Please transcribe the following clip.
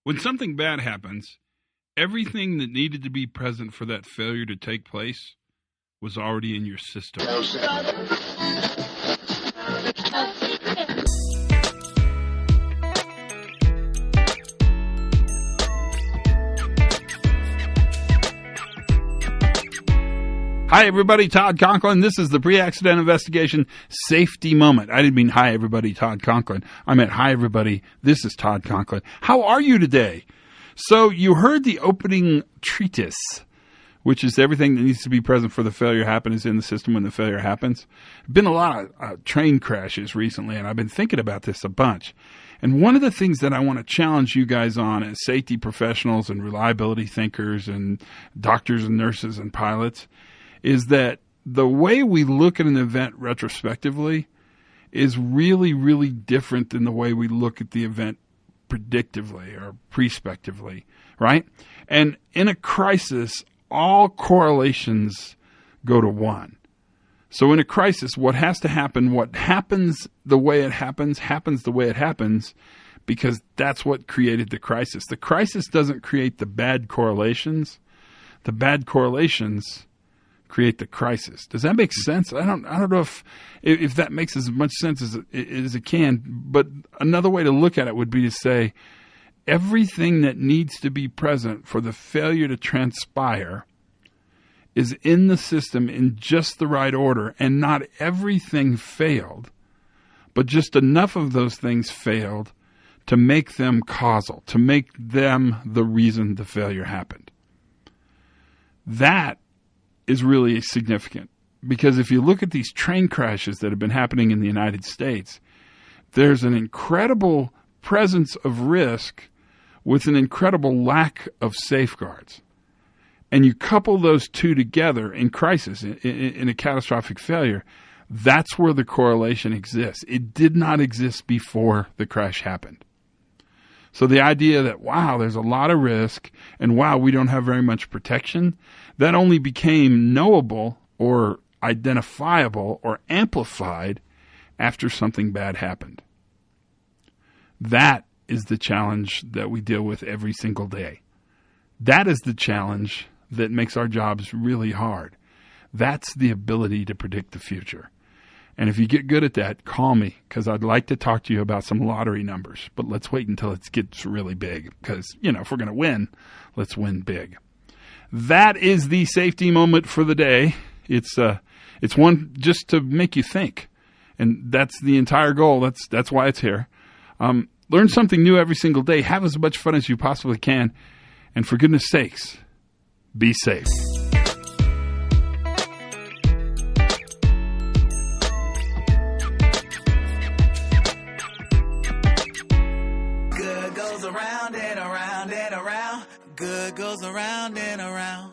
When something bad happens, everything that needed to be present for that failure to take place was already in your system. Hi, everybody. Todd Conklin. This is the Pre-Accident Investigation Safety Moment. I didn't mean, hi, everybody, Todd Conklin. I meant, hi, everybody. This is Todd Conklin. How are you today? So you heard the opening treatise, which is everything that needs to be present for the failure to happen is in the system when the failure happens. Been a lot of train crashes recently, and I've been thinking about this a bunch. And one of the things that I want to challenge you guys on as safety professionals and reliability thinkers and doctors and nurses and pilots is that the way we look at an event retrospectively is really, really different than the way we look at the event predictively or prospectively, right? And in a crisis, all correlations go to one. So in a crisis, what has to happen, what happens the way it happens the way it happens, because that's what created the crisis. The crisis doesn't create the bad correlations. The bad correlations create the crisis. Does that make sense? I don't know if that makes as much sense as it can, but another way to look at it would be to say everything that needs to be present for the failure to transpire is in the system in just the right order, and not everything failed, but just enough of those things failed to make them causal, to make them the reason the failure happened. That is really significant, because if you look at these train crashes that have been happening in the United States, there's an incredible presence of risk with an incredible lack of safeguards. And you couple those two together in crisis, in a catastrophic failure, that's where the correlation exists. It did not exist before the crash happened. So the idea that, wow, there's a lot of risk, and wow, we don't have very much protection, that only became knowable or identifiable or amplified after something bad happened. That is the challenge that we deal with every single day. That is the challenge that makes our jobs really hard. That's the ability to predict the future. And if you get good at that, call me, because I'd like to talk to you about some lottery numbers. But let's wait until it gets really big, because, if we're going to win, let's win big. That is the safety moment for the day. It's one just to make you think. And that's the entire goal. That's why it's here. Learn something new every single day. Have as much fun as you possibly can. And for goodness sakes, be safe. Good goes around and around and around. Good goes around and around.